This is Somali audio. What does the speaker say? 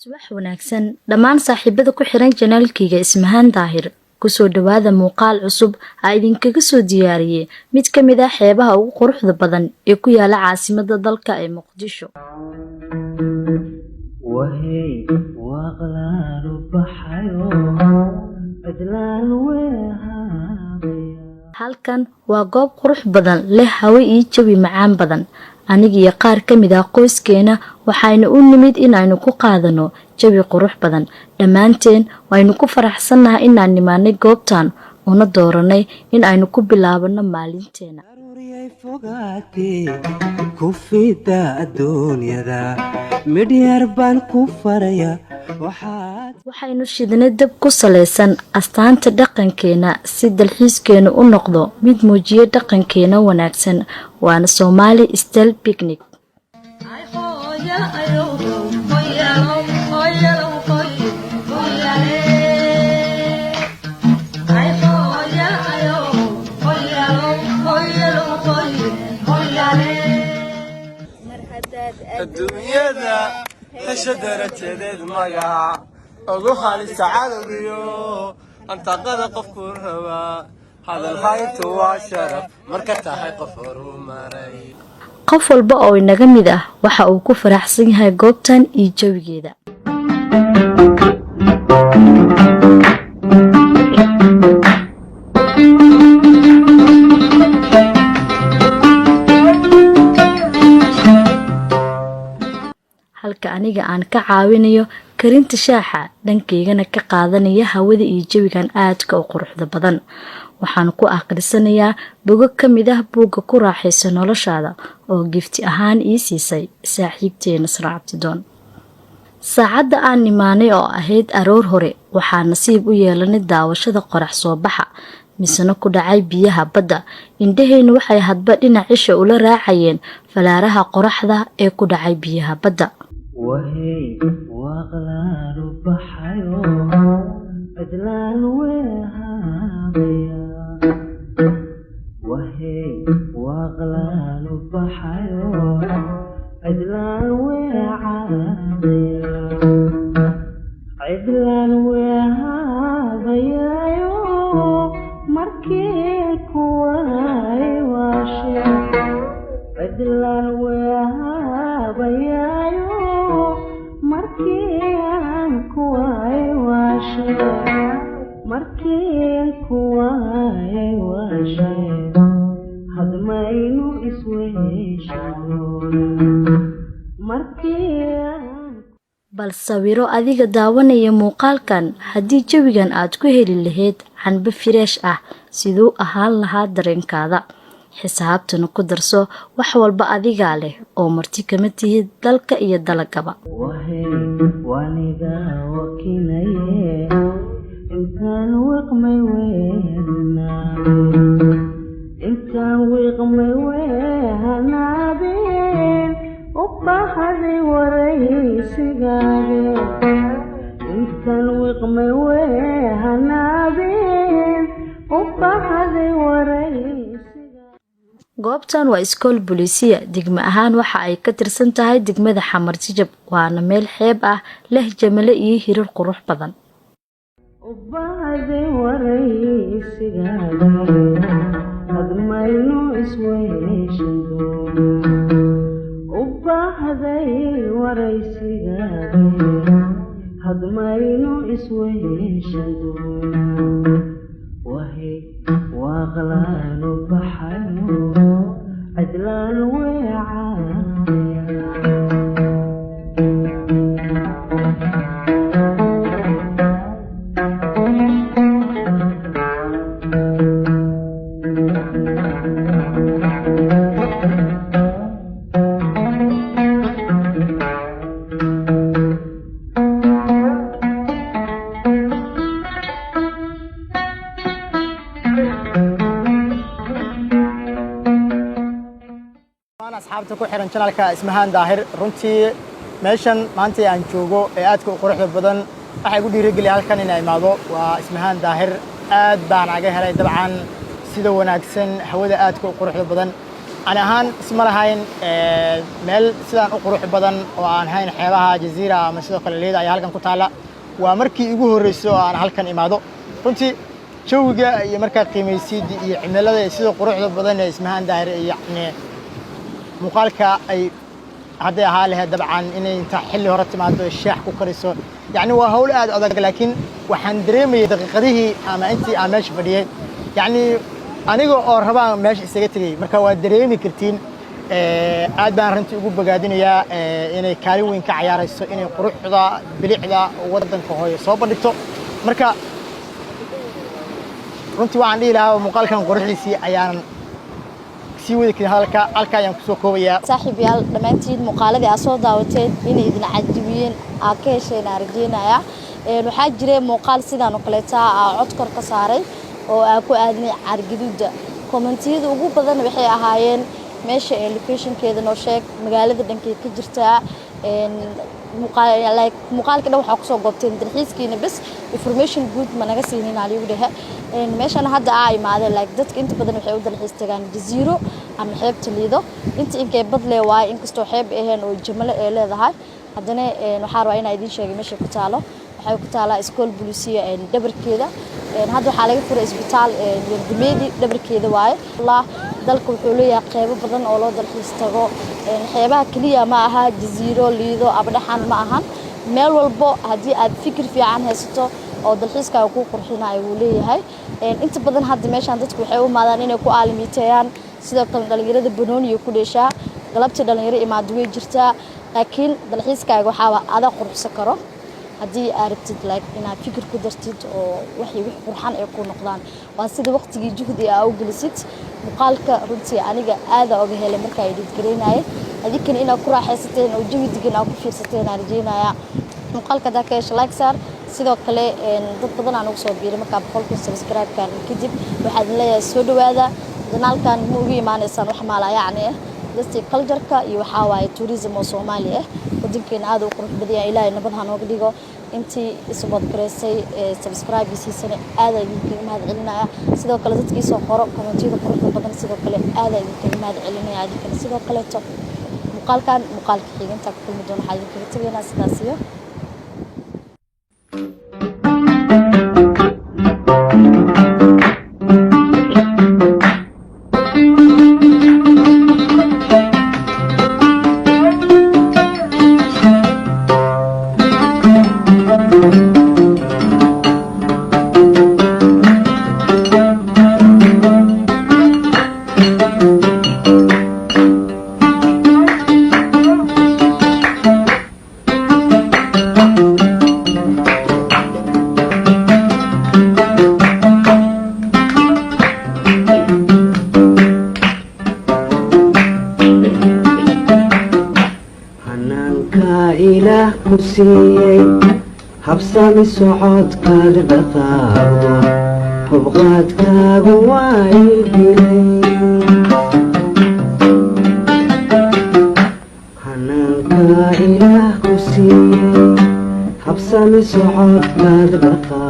subax wanaagsan dhammaan saaxiibada ku xiran janaalkayga Ismahaan Daahir kusoo dhawaada muuqaal cusub aan idinkaga soo diyaariyay mid ka mid ah xeebaha ugu quruxda badan ee ku yaala caasimadda dalka ee Muqdisho. halkan waa goob qurux badan leh hawo iyo jawi macaan badan. aniga iyo qaar ka mid ah qoyskeena waxayna u nimid inaynu ku qaadano jawi qurux badan. dhammaanteen waynu ku faraxsanahay inaan nimaanay goobtan una dooranay in aynu ku bilaabano maalinteena. kufida adduunyada midyar baan ku faraya waxaynu shidnay dab ku saleysan astaanta dhaqankeena si dalxiiskeena u noqdo mid muujiya dhaqankeena wanaagsan. waana Somali Style Picnic. الدنيا حشدرت يد مقع أقوها لسعادة أنت قد قفكر هوا هذا الحيط وشرف مركتها حي قفر ومري. qof walba oo inaga mid ah waxa uu ku faraxsan yahay goobtan iyo jawigeeda. halka aniga aan ka caawinayo karinta shaaxa dhankaygana ka qaadanaya hawada iyo jawigan aadka u quruxda badan. waxaan ku akhrisanayaa buug ka mid ah buugga ku raaxaysa noloshaada oo gifti ahaan ii siisay saaxiibteena Nasracabtidoon. saacadda aan nimaanay oo ahayd aroor hore waxaa nasiib u yeelanay daawashada qorax soo baxa misna ku dhacay biyaha badda. indhahayna waxay hadba dhinac isha ula raacayeen falaaraha qoraxda ee ku dhacay biyaha badda. وهي وغلال بحيو أدلال وهابيا وهي وغلال بحيو أدلال وعابيا أدلال وهابيا مركيك واي واشي أدلال وهابيا markiin kuway waashe hadmaynu isweeshano bal sawiro adiga daawanaya muuqaalkan haddii jawigan aad ku heli lahayd canba fireesh ah siduu ahaan lahaa dareenkaada. xisaabtana ku darso wax walba adigaa leh oo marti kama tihid dalka iyo dalagaba. waniga wakinaye intaan wiqmay weehanaabeen u bahaday waraysigaage intaan wiqmay weehanaabeen u bahaday goobtan waa iskool booliisiya degmo ahaan waxa ay ka tirsan tahay degmada Xamar Jajab. waana meel xeeb ah leh jamale iyo hirar qurux badan. وهي وغلال بحيو أدلال وعابيا asxaabta ku xiran channelka Ismahaan Daahir runtii meeshan maanta aan joogo ee aadka u quruxda badan waxay igu dhiirigeliyay halkan inay imaado waa Ismahaan Daahir aad baan aga helay dabcan sida wanaagsan hawada aadka u quruxda badan أنا هان اسم لهاين مل سدان أقرح بدن وأنا هاين حيبها جزيرة مسجد كليدا أي هالكن كتالا ومركي يجوه الرئيس وأنا هالكن إمادو كنتي شو جا يمركا قيمة سيد يعمل هذا يصير قروح بدن اسمها داير يعني مقالك أي هذا حاله طبعا إن أنت حل هرت مع الشاح كوكريسو يعني وهول أدق لكن وحندري من دقيقته أما أنت أماش فريه يعني أنا جو أرهبا ماش استجتري مركوا دريمي كرتين aad baan runtii ugu bogaadinayaa inay kaalin weyn ka ciyaarayso inay quruxda bilicda wadanka hooyo soo bandhigto marka runtii waxaan dhihi lahaa muuqaalkan quruxdiisii ayaan sii wadi karin halka ayaan kusoo koobayaa saaxiibayaal dhammaantiin muuqaaladii aad soo daawateen inay idin cajabiyeen aad ka hesheen arjeynaya waxaa jiray muuqaal sidaan oo kaleeta cod kor ka saaray oo aan ku aadnay Cargaduuda commentiyada ugu badan waxay ahaayeen meesha locationkeeda noo sheeg magaalada dhankay ka jirtaa muuqaalka dhan waxaa kusoo goobteen dalxiiskiina bas information good ma naga siinin aligu dhahe meeshana hadda imaadeen dadka inta badan waxay u dalxiis tagaan jasiiro ama xeebta liido inta inkay bad leh waay inkastoo xeeb aheen oo jamale ay leedahay haddana waxaa rabaa inaan idiin sheegay meesha ku taalo waxay ku taalaa iskool bulisiya dhabarkeeda hadda waxaa laga furay isbitaal yardimeedi dhabarkeeda waaye allah dalka wuxuu leeyahay qeybo badan oo loo dalxiis tago xeebaha kaliya ma aha jasiiro liido abdhaxan ma ahan meel walbo haddii aad fikir fiican haysato oo dalxiiskaaga ku qurxinayo wuu leeyahay inta badan hadda meeshaan dadku waxay u imaadaan inay ku aalamiiteeyaan sidoo kale dhalinyarada banooniga ku dheeshaa galabtii dhalinyaro imaado way jirtaa laakiin dalxiiskaaga waxaa adaa qurxsan karo haddii aad rabtid inaad fikir ku dartid oo wax qurxan ay ku noqdaan waa sida waqtigii juhdi aad u gelisid muuqaalka runtii aniga aad uga helay marka ay dhigreynay adinkana inaad ku raaxaysateen oo jawi degan aad ku fiirsateen aan rajeynayaa muuqaalka da ka heshay like sar sidoo kale dad badan aan ugu soo biiray marka boqolkiiba subscribe kan kadib waxaad leeyahay soo dhawaada janaalkan ma ugu imaanaysaan wax maala yacni dadka culture-ka iyo waxa waaye tourism oo Soomaali ah wadankeena aad u qurux badan yahay ilaahay nabad ha nooga dhigo intii isbood gareysay subscribe siisana aad idinka mahad celinaya sidoo kale dadkii soo qoro commentiyada quruxda badan sidoo kale aad idinka mahad celinaya adinkana sidoo kale muuqaalka xigeenta ku kulmi doona waxaa idinkaga tagaynaa sidaas iyo habsami socodkaaga dhaqaaqdo hubqaadkaagu waay dilay hanaanka ilaah ku siiyey habsami socodkaaga dhaqaaqdo